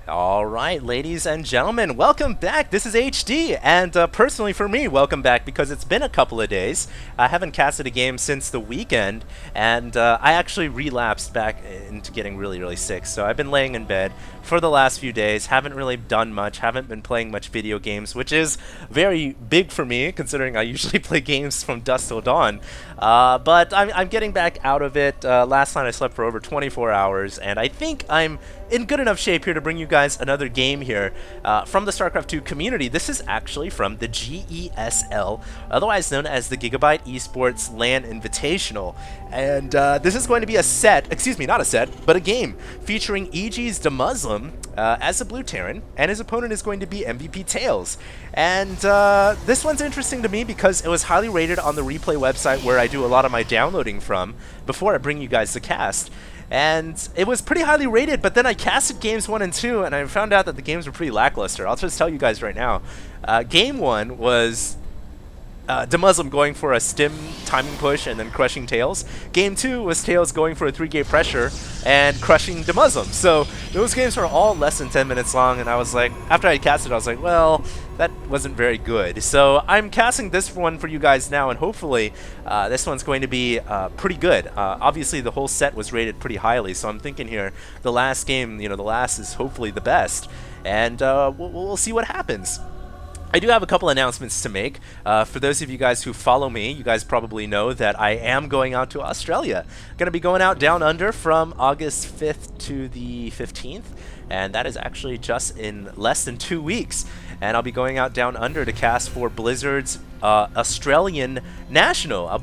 All right, ladies and gentlemen, welcome back. This is HD, and personally for me, welcome back because it's been a couple of days. I haven't casted a game since the weekend, and I actually relapsed back into getting really sick. So I've been laying in bed for the last few days, haven't really done much, haven't been playing much video games, which is very big for me considering I usually play games from dusk till dawn. But I'm getting back out of it. Last night I slept for over 24 hours, and I think I'm in good enough shape here to bring you guys another game here from the Starcraft 2 community. This is actually from the GESL, otherwise known as the Gigabyte Esports LAN Invitational. And this is going to be a set, excuse me, not a set, but a game featuring EG.Demuslim as a Blue Terran, and his opponent is going to be MVP.Tails. And this one's interesting to me because it was highly rated on the replay website where I do a lot of my downloading from before I bring you guys the cast. And it was pretty highly rated, but then I casted games 1 and 2, and I found out that the games were pretty lackluster. I'll just tell you guys right now. Game 1 was Demuslim going for a stim timing push and then crushing Tails. Game 2 was Tails going for a 3-gate pressure and crushing Demuslim. So those games were all less than 10 minutes long, and I was like, after I casted, I was like, well, that wasn't very good. So I'm casting this one for you guys now, and hopefully this one's going to be pretty good. Obviously, the whole set was rated pretty highly, so I'm thinking here the last game, the last is hopefully the best, and we'll see what happens. I do have a couple announcements to make. For those of you guys who follow me, you guys probably know that I am going out to Australia. Going to be going out down under from August 5th to the 15th, and that is actually just in less than 2 weeks. And I'll be going out down under to cast for Blizzard's Australian National. I'm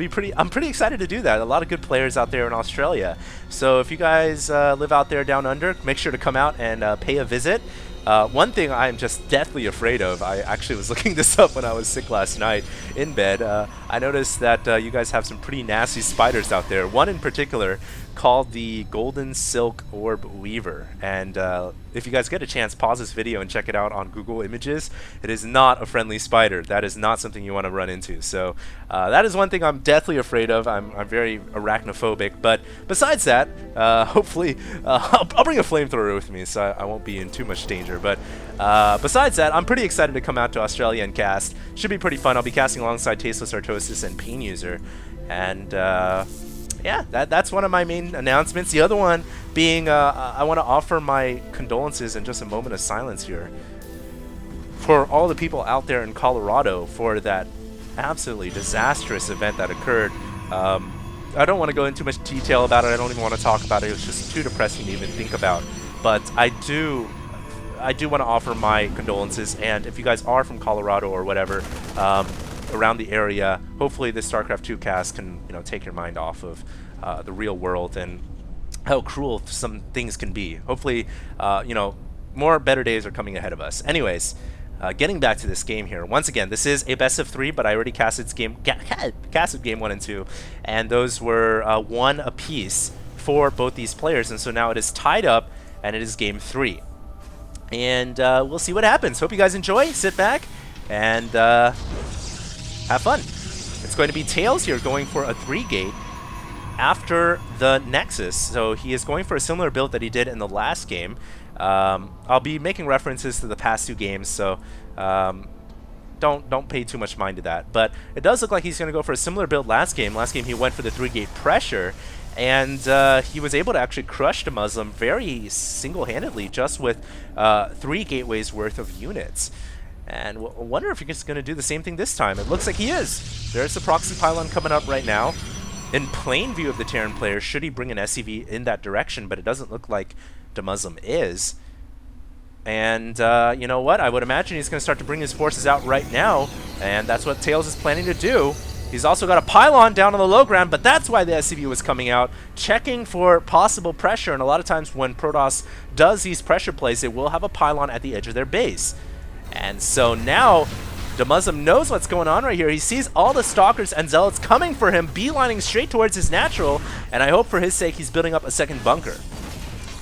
pretty excited to do that. A lot of good players out there in Australia. So if you guys live out there down under, make sure to come out and pay a visit. One thing I'm just deathly afraid of, I actually was looking this up when I was sick last night in bed. I noticed that you guys have some pretty nasty spiders out there. One in particular called the Golden Silk Orb Weaver. And if you guys get a chance, pause this video and check it out on Google Images. It is not a friendly spider. That is not something you want to run into. So that is one thing I'm deathly afraid of. I'm very arachnophobic. But besides that, hopefully I'll bring a flamethrower with me, so I won't be in too much danger. But besides that, I'm pretty excited to come out to Australia and cast. Should be pretty fun. I'll be casting alongside Tasteless Artosis and Pain User. And yeah, that's one of my main announcements. The other one being I want to offer my condolences and just a moment of silence here for all the people out there in Colorado for that absolutely disastrous event that occurred. I don't want to go into much detail about it. I don't even want to talk about it. It was just too depressing to even think about. But I do want to offer my condolences, and if you guys are from Colorado or whatever, around the area, hopefully this StarCraft 2 cast can take your mind off of the real world and how cruel some things can be. Hopefully more better days are coming ahead of us. Anyways, getting back to this game here, once again, this is a best of 3, but I already casted game 1 and 2, and those were 1 apiece for both these players, and so now it is tied up and it is game 3, and we'll see what happens. Hope you guys enjoy, sit back and have fun. It's going to be Tails here going for a 3-gate after the Nexus. So he is going for a similar build that he did in the last game. I'll be making references to the past 2 games, so don't pay too much mind to that. But it does look like he's going to go for a similar build last game. Last game he went for the 3-gate pressure, and he was able to actually crush Demuslim very single-handedly just with 3 gateways worth of units. And I wonder if he's going to do the same thing this time. It looks like he is. There's the proxy pylon coming up right now. In plain view of the Terran player, should he bring an SCV in that direction, but it doesn't look like Demuslim is. And you know what? I would imagine he's going to start to bring his forces out right now, and that's what Tails is planning to do. He's also got a pylon down on the low ground, but that's why the SCV was coming out, checking for possible pressure. And a lot of times when Protoss does these pressure plays, it will have a pylon at the edge of their base. And so now Demuslim knows what's going on right here. He sees all the Stalkers and Zealots coming for him, beelining straight towards his natural, and I hope for his sake he's building up a second bunker.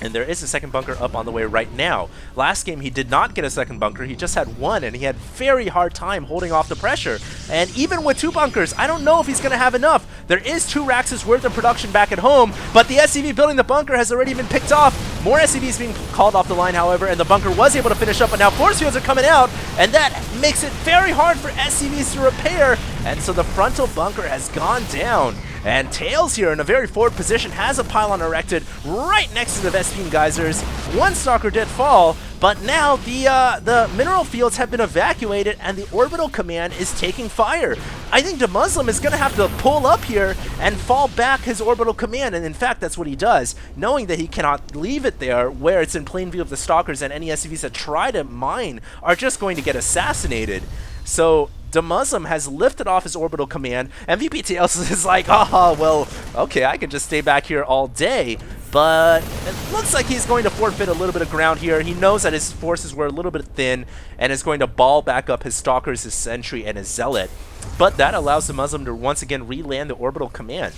And there is a second bunker up on the way right now. Last game he did not get a second bunker, he just had 1, and he had very hard time holding off the pressure. And even with 2 bunkers, I don't know if he's going to have enough. There is 2 racks' worth of production back at home, but the SCV building the bunker has already been picked off. More SCVs being called off the line, however, and the bunker was able to finish up, but now force fields are coming out, and that makes it very hard for SCVs to repair, and so the frontal bunker has gone down. And Tails here in a very forward position has a pylon erected right next to the Vespene geysers. One Stalker did fall, but now the mineral fields have been evacuated and the orbital command is taking fire. I think EG.Demuslim is going to have to pull up here and fall back his orbital command, and in fact that's what he does, knowing that he cannot leave it there where it's in plain view of the Stalkers, and any SCVs that try to mine are just going to get assassinated. So EG.Demuslim has lifted off his orbital command. MVP.Tails is like, haha, well, okay, I can just stay back here all day. But it looks like he's going to forfeit a little bit of ground here. He knows that his forces were a little bit thin and is going to ball back up his Stalkers, his Sentry, and his Zealot. But that allows EG.Demuslim to once again re-land the orbital command.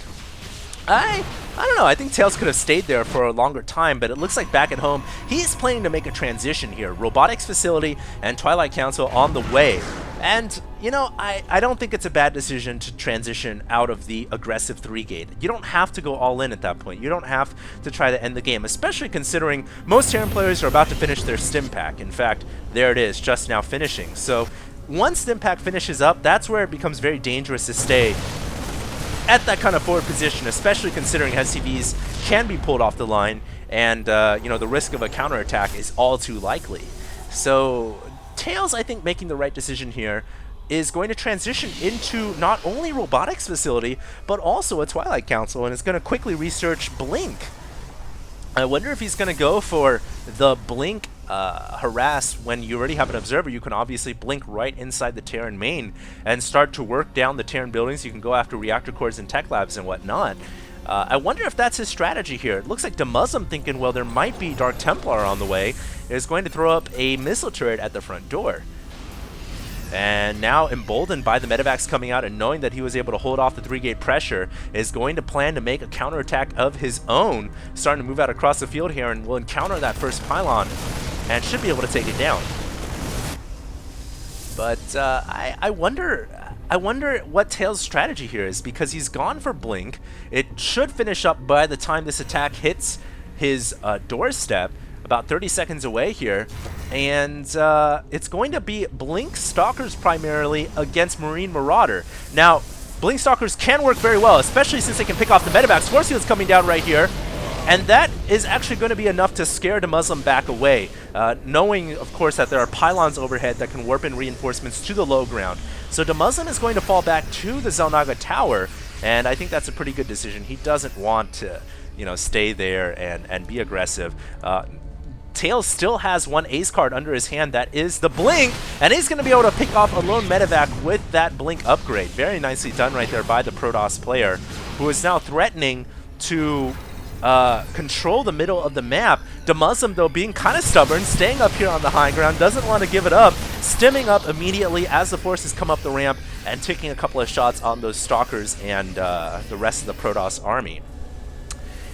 I don't know, I think Tails could have stayed there for a longer time, but it looks like back at home, he's planning to make a transition here. Robotics Facility and Twilight Council on the way. And, you know, I don't think it's a bad decision to transition out of the aggressive 3-gate. You don't have to go all in at that point. You don't have to try to end the game, especially considering most Terran players are about to finish their stim pack. In fact, there it is, just now finishing. So once stim pack finishes up, that's where it becomes very dangerous to stay at that kind of forward position, especially considering SCVs can be pulled off the line, and you know, the risk of a counterattack is all too likely. So Tails, I think, making the right decision here, is going to transition into not only Robotics Facility, but also a Twilight Council, and is going to quickly research Blink. I wonder if he's going to go for the Blink harass. When you already have an observer, you can obviously blink right inside the Terran main and start to work down the Terran buildings. You can go after reactor cores and tech labs and whatnot. I wonder if that's his strategy here. It looks like EG.Demuslim thinking, well, there might be Dark Templar on the way, is going to throw up a missile turret at the front door. And now, emboldened by the medevacs coming out and knowing that he was able to hold off the 3-gate pressure, is going to plan to make a counterattack of his own, starting to move out across the field here, and will encounter that first pylon and should be able to take it down. But I wonder what Tails' strategy here is, because he's gone for Blink. It should finish up by the time this attack hits his doorstep, about 30 seconds away here, and it's going to be Blink Stalkers primarily against Marine Marauder. Now, Blink Stalkers can work very well, especially since they can pick off the medevacs. Force field's coming down right here, and that is actually going to be enough to scare EG.Demuslim back away, knowing, of course, that there are pylons overhead that can warp in reinforcements to the low ground. So EG.Demuslim is going to fall back to the Xel'Naga Tower, and I think that's a pretty good decision. He doesn't want to, you know, stay there and be aggressive. Tails still has one ace card under his hand, that is the Blink, and he's going to be able to pick off a lone medevac with that Blink upgrade. Very nicely done right there by the Protoss player, who is now threatening to control the middle of the map. EG.Demuslim, though, being kind of stubborn, staying up here on the high ground, doesn't want to give it up, stimming up immediately as the forces come up the ramp and taking a couple of shots on those Stalkers and the rest of the Protoss army.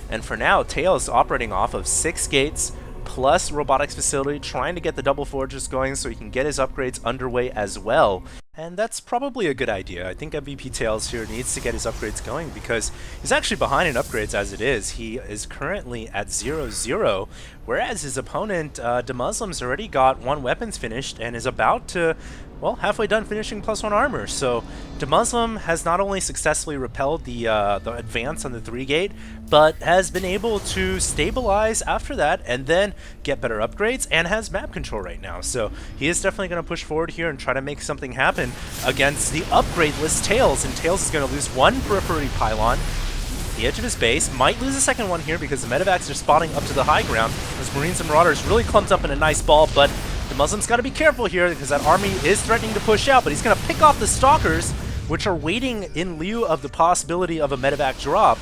And for now, Tails operating off of 6 gates, plus Robotics Facility, trying to get the double forges going so he can get his upgrades underway as well. And that's probably a good idea. I think MVP.Tails here needs to get his upgrades going, because he's actually behind in upgrades as it is. He is currently at 0-0, whereas his opponent, EG.Demuslim's already got 1 weapons finished and is about to, well, halfway done finishing +1 armor. So EG.Demuslim has not only successfully repelled the advance on the 3-gate, but has been able to stabilize after that and then get better upgrades and has map control right now. So he is definitely going to push forward here and try to make something happen against the upgradeless Tails. And Tails is going to lose 1 periphery pylon, the edge of his base, might lose a second one here because the medevacs are spotting up to the high ground as Marines and Marauders really clumped up in a nice ball, but EG.Demuslim's got to be careful here because that army is threatening to push out, but he's going to pick off the Stalkers, which are waiting in lieu of the possibility of a medevac drop.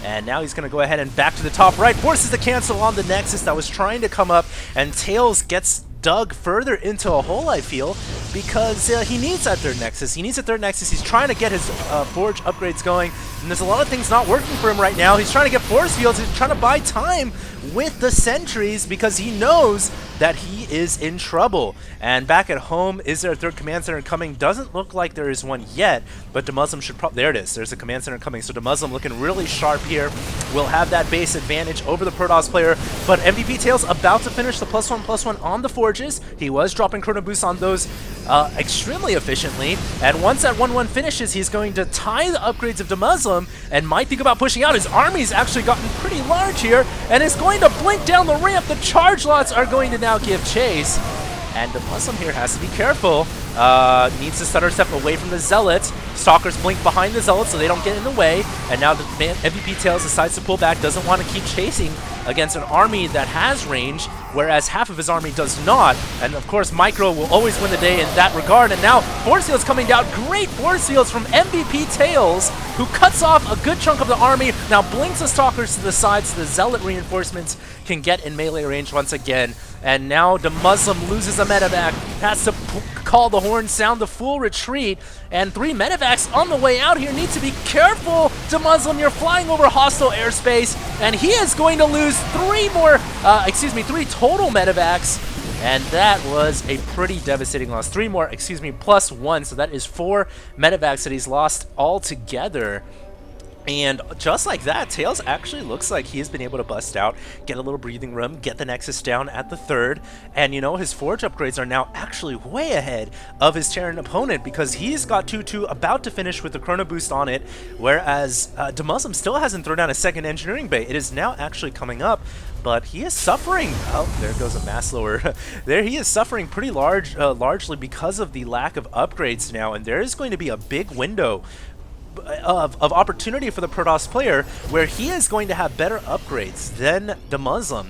And now he's going to go ahead and back to the top right, forces the cancel on the Nexus that was trying to come up, and Tails gets dug further into a hole, I feel. because he needs that third Nexus. He needs a third Nexus. He's trying to get his Forge upgrades going, and there's a lot of things not working for him right now. He's trying to get force fields. He's trying to buy time with the sentries because he knows that he is in trouble. And back at home, is there a third command center coming? Doesn't look like there is one yet, but Demuslim should probably... There it is. There's a command center coming. So Demuslim looking really sharp here. Will have that base advantage over the Protoss player, but MVP.Tails about to finish the +1/+1 on the Forges. He was dropping Chrono Boost on those extremely efficiently, and once that 1-1 finishes, he's going to tie the upgrades of Demuslim and might think about pushing out. His army's actually gotten pretty large here, and is going to blink down the ramp. The charge lots are going to now give chase, and Demuslim here has to be careful. Needs to stutter step away from the Zealots. Stalkers blink behind the Zealots so they don't get in the way, and now the MVP.Tails decides to pull back, doesn't want to keep chasing against an army that has range, whereas half of his army does not, and of course Micro will always win the day in that regard. And now force fields coming down, great force fields from MVP.Tails, who cuts off a good chunk of the army, now blinks the Stalkers to the side so the Zealot reinforcements can get in melee range once again. And now Demuslim loses a medevac, has to call the horn, sound the full retreat, and 3 medevacs on the way out here. Need to be careful, Demuslim, you're flying over hostile airspace, and he is going to lose 3 total medevacs, and that was a pretty devastating loss. 3 more, +1, so that is 4 medevacs that he's lost altogether. And just like that, Tails actually looks like he has been able to bust out, get a little breathing room, get the Nexus down at the 3rd, and you know, his Forge upgrades are now actually way ahead of his Terran opponent because he's got 2-2 about to finish with the Chrono Boost on it, whereas Demuslim still hasn't thrown down a second engineering bay. It is now actually coming up, but he is suffering. Oh, there goes a mass lower. There he is suffering pretty largely because of the lack of upgrades now, and there is going to be a big window of opportunity for the Protoss player where he is going to have better upgrades than Demuslim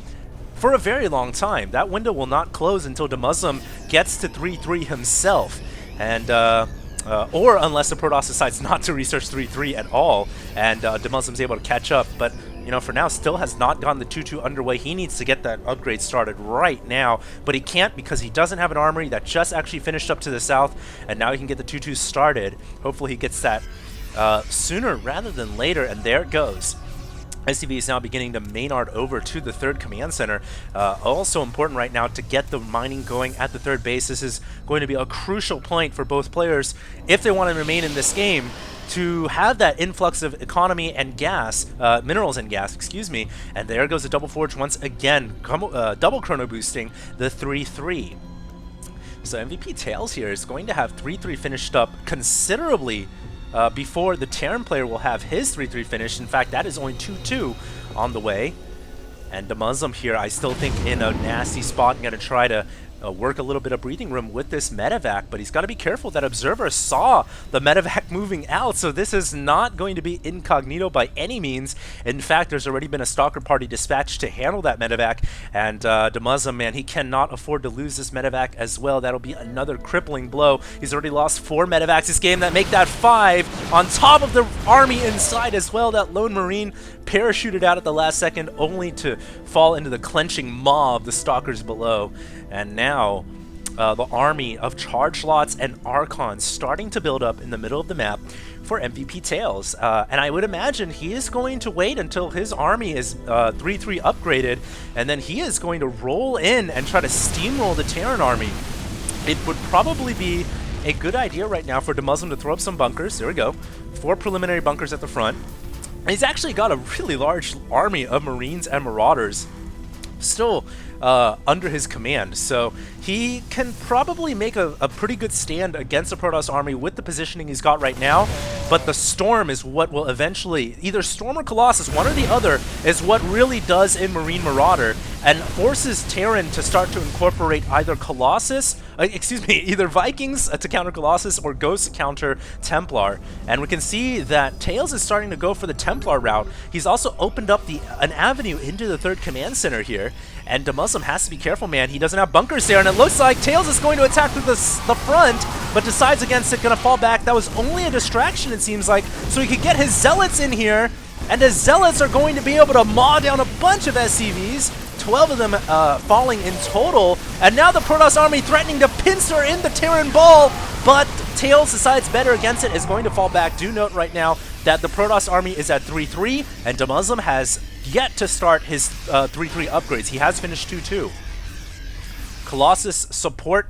for a very long time. That window will not close until Demuslim gets to 3-3 himself, and or unless the Protoss decides not to research 3-3 at all and Demuslim's able to catch up. But you know, for now, still has not gotten the 2-2 underway. He needs to get that upgrade started right now, but he can't because he doesn't have an armory that just actually finished up to the south, and now he can get the 2-2 started. Hopefully he gets that sooner rather than later, and there it goes. SCV is now beginning to Maynard over to the 3rd command center. Also important right now to get the mining going at the 3rd base. This is going to be a crucial point for both players if they want to remain in this game, to have that influx of economy and gas, minerals and gas, excuse me. And there goes the double forge once again, double chrono boosting the 3-3. So MVP.Tails here is going to have 3-3 finished up considerably before the Terran player will have his 3-3 finished. In fact, that is only 2-2 on the way. And Demuslim here, I still think, in a nasty spot, going to try to work a little bit of breathing room with this medevac, but he's got to be careful. That observer saw the medevac moving out, so this is not going to be incognito by any means. In fact, there's already been a stalker party dispatched to handle that medevac, and Demuslim, man, he cannot afford to lose this medevac as well. That'll be another crippling blow. He's already lost 4 medevacs this game, that make that 5 on top of the army inside as well. That lone Marine parachuted out at the last second only to fall into the clenching maw of the stalkers below. And now the army of Charge Lots and Archons starting to build up in the middle of the map for MVP.Tails. And I would imagine he is going to wait until his army is 3-3 upgraded, and then he is going to roll in and try to steamroll the Terran army. It would probably be a good idea right now for Demuslim to throw up some bunkers. There we go. 4 preliminary bunkers at the front. And he's actually got a really large army of Marines and Marauders still under his command, so he can probably make a pretty good stand against the Protoss army with the positioning he's got right now. But the Storm is what will eventually, either Storm or Colossus, one or the other, is what really does in Marine Marauder and forces Terran to start to incorporate either Colossus, either Vikings to counter Colossus or Ghosts to counter Templar. And we can see that Tails is starting to go for the Templar route. He's also opened up an avenue into the 3rd command center here, and Demuslim has to be careful, man. He doesn't have bunkers there, and it looks like Tails is going to attack through the front, but decides against it, gonna fall back. That was only a distraction, it seems like, so he could get his Zealots in here, and his Zealots are going to be able to maw down a bunch of SCVs. 12 of them falling in total. And now the Protoss army threatening to pincer in the Terran Ball, but Tails decides better against it, is going to fall back. Do note right now that the Protoss army is at 3-3, and DeMuslim has yet to start his 3-3 upgrades. He has finished 2-2. Colossus support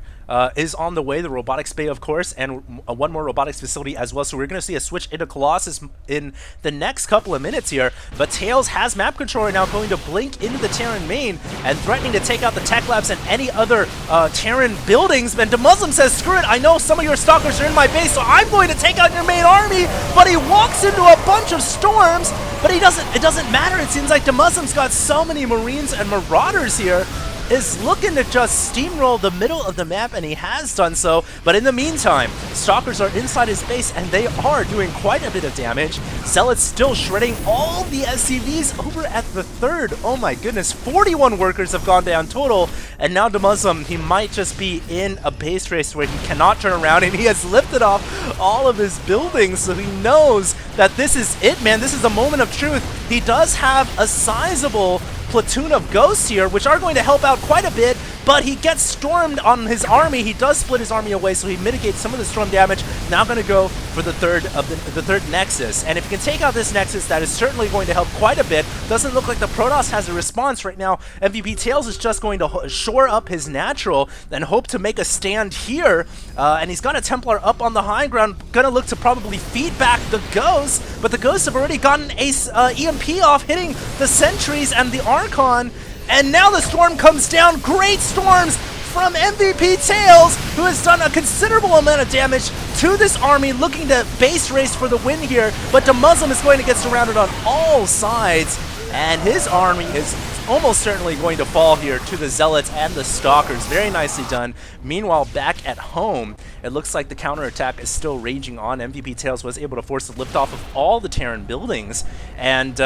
is on the way, the robotics bay, of course, and one more robotics facility as well. So we're going to see a switch into Colossus in the next couple of minutes here. But Tails has map control right now, going to blink into the Terran main and threatening to take out the tech labs and any other Terran buildings. And DeMuslim says, screw it, I know some of your stalkers are in my base, so I'm going to take out your main army. But he walks into a bunch of storms, but it doesn't matter. It seems like DeMuslim's got so many Marines and Marauders here, is looking to just steamroll the middle of the map, and he has done so. But in the meantime, Stalkers are inside his base, and they are doing quite a bit of damage. Zealots still shredding all the SCVs over at the third. Oh my goodness, 41 workers have gone down total, and now DeMuslim, he might just be in a base race where he cannot turn around, and he has lifted off all of his buildings, so he knows that this is it, man. This is the moment of truth. He does have a sizable platoon of ghosts here, which are going to help out quite a bit, but he gets stormed on his army. He does split his army away, so he mitigates some of the storm damage. Now going to go for the third Nexus, and if he can take out this Nexus, that is certainly going to help quite a bit. Doesn't look like the Protoss has a response right now. MVP.Tails is just going to shore up his natural and hope to make a stand here, and he's got a Templar up on the high ground, gonna look to probably feed back the Ghosts, but the Ghosts have already gotten a EMP off, hitting the Sentries and the Archon, and now the storm comes down. Great storms from MVP.Tails, who has done a considerable amount of damage to this army, looking to base race for the win here, but DeMuslim is going to get surrounded on all sides, and his army is almost certainly going to fall here to the Zealots and the Stalkers. Very nicely done. Meanwhile, back at home, it looks like the counterattack is still raging on. MVP.Tails was able to force the lift off of all the Terran buildings, and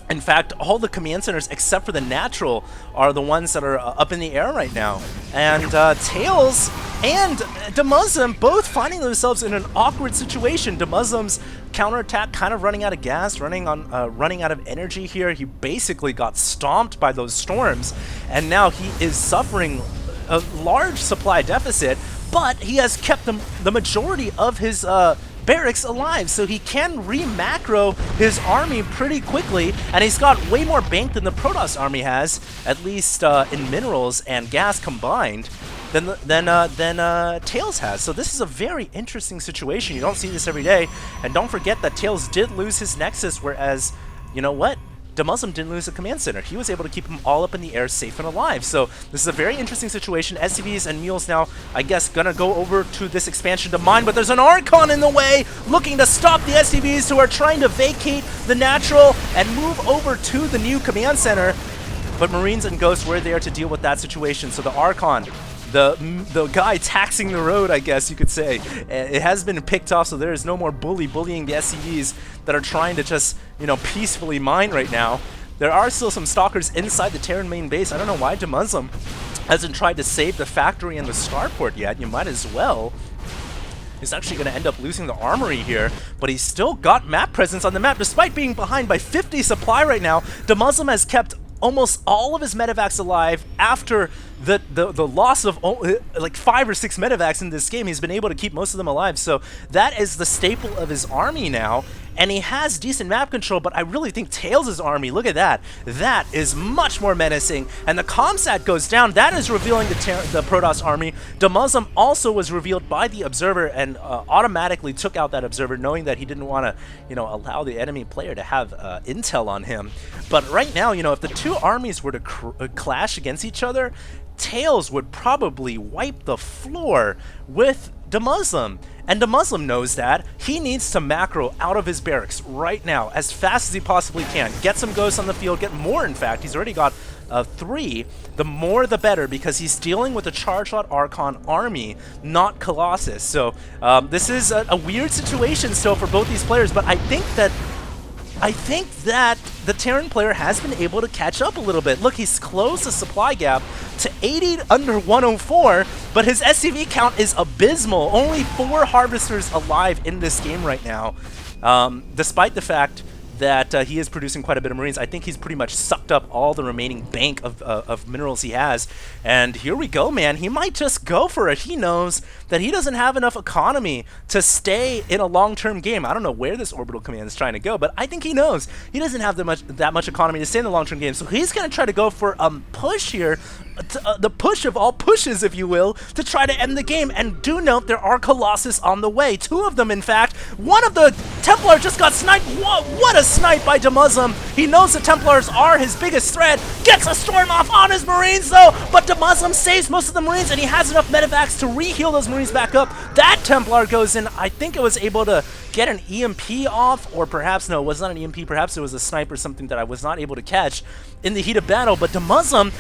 in fact, all the command centers except for the natural are the ones that are up in the air right now. And Tails and DeMuslim both finding themselves in an awkward situation. DeMuslim's counterattack kind of running out of gas, running out of energy here. He basically got stomped by those storms, and now he is suffering a large supply deficit, but he has kept the majority of his barracks alive, so he can re-macro his army pretty quickly, and he's got way more bank than the Protoss army has, at least in minerals and gas combined, than Tails has. So this is a very interesting situation. You don't see this every day, and don't forget that Tails did lose his Nexus, whereas, you know what? DeMuslim didn't lose a command center. He was able to keep them all up in the air, safe and alive. So this is a very interesting situation. SCVs and mules now, I guess, gonna go over to this expansion to mine, but there's an Archon in the way, looking to stop the SCVs who are trying to vacate the natural and move over to the new command center. But Marines and Ghosts were there to deal with that situation. So the Archon, the guy taxing the road, I guess you could say, it has been picked off, so there is no more bullying the SCVs that are trying to just, you know, peacefully mine right now. There are still some Stalkers inside the Terran main base. I don't know why DeMuslim hasn't tried to save the factory and the starport yet. You might as well. He's actually going to end up losing the armory here, but he's still got map presence on the map. Despite being behind by 50 supply right now, DeMuslim has kept almost all of his medevacs alive after the loss of like 5 or 6 medevacs in this game. He's been able to keep most of them alive, so that is the staple of his army now, and he has decent map control. But I really think Tails' army, look at that, that is much more menacing, and the comsat goes down. That is revealing the Protoss army. DeMuslim also was revealed by the observer and automatically took out that observer, knowing that he didn't want to, you know, allow the enemy player to have intel on him. But right now, you know, if the two armies were to clash against each other, Tails would probably wipe the floor with DeMuslim, and DeMuslim knows that. He needs to macro out of his barracks right now as fast as he possibly can. Get some Ghosts on the field, get more in fact. He's already got 3. The more the better, because he's dealing with a Charge Lot Archon army, not Colossus. So this is a weird situation still for both these players, but I think that the Terran player has been able to catch up a little bit. Look, he's closed the supply gap to 80 under 104, but his SCV count is abysmal. Only 4 Harvesters alive in this game right now, despite the fact that he is producing quite a bit of Marines. I think he's pretty much sucked up all the remaining bank of minerals he has. And here we go, man. He might just go for it. He knows that he doesn't have enough economy to stay in a long-term game. I don't know where this orbital command is trying to go, but I think he knows he doesn't have that much economy to stay in the long-term game. So he's going to try to go for a push here, the push of all pushes, if you will, to try to end the game. And do note there are Colossus on the way. 2 of them, in fact. One of the Templars just got sniped. What a snipe by DeMuslim. He knows the Templars are his biggest threat. Gets a storm off on his Marines, though, but DeMuslim saves most of the Marines, and he has enough medevacs to re-heal those Marines back up. That Templar goes in. I think it was able to get an EMP off, or perhaps, no, it was not an EMP. Perhaps it was a snipe or something that I was not able to catch in the heat of battle, but DeMuslim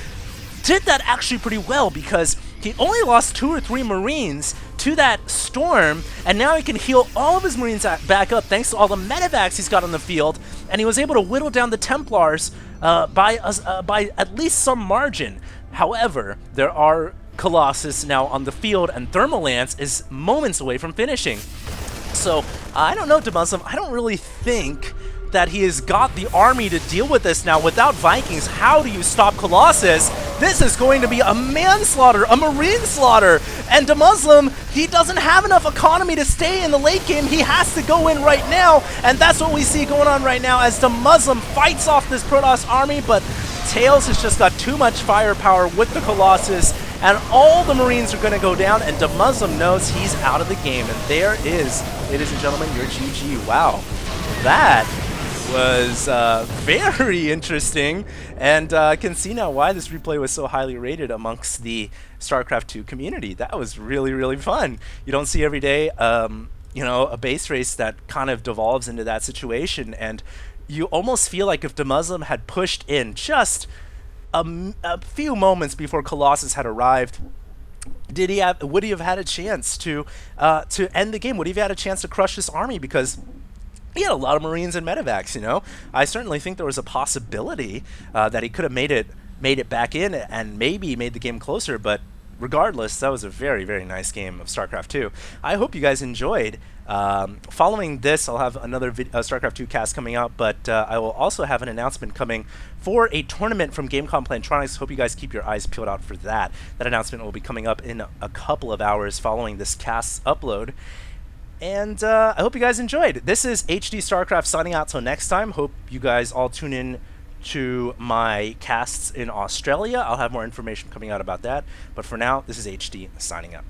did that actually pretty well because he only lost 2 or 3 Marines to that storm, and now he can heal all of his Marines back up thanks to all the medevacs he's got on the field, and he was able to whittle down the Templars by at least some margin. However, there are Colossus now on the field, and Thermalance is moments away from finishing. So, I don't know, DeMuslim. I don't really think that he has got the army to deal with this now. Without Vikings, how do you stop Colossus? This is going to be a manslaughter, a Marine slaughter. And DeMuslim, he doesn't have enough economy to stay in the late game. He has to go in right now, and that's what we see going on right now as DeMuslim fights off this Protoss army, but Tails has just got too much firepower with the Colossus, and all the Marines are going to go down, and DeMuslim knows he's out of the game. And there is, ladies and gentlemen, your GG. Wow. That was very interesting, and I can see now why this replay was so highly rated amongst the StarCraft 2 community. That was really, really fun. You don't see every day, you know, a base race that kind of devolves into that situation, and you almost feel like if DeMuslim had pushed in just a few moments before Colossus had arrived, would he have had a chance to end the game? Would he have had a chance to crush this army? Because he had a lot of Marines and medevacs, you know. I certainly think there was a possibility that he could have made it back in and maybe made the game closer, but regardless, that was a very, very nice game of StarCraft 2. I hope you guys enjoyed. Following this, I'll have another StarCraft 2 cast coming out, but I will also have an announcement coming for a tournament from Gamecom Plantronics. Hope you guys keep your eyes peeled out for that. That announcement will be coming up in a couple of hours following this cast's upload. And I hope you guys enjoyed. This is HD StarCraft signing out till next time. Hope you guys all tune in to my casts in Australia. I'll have more information coming out about that. But for now, this is HD signing out.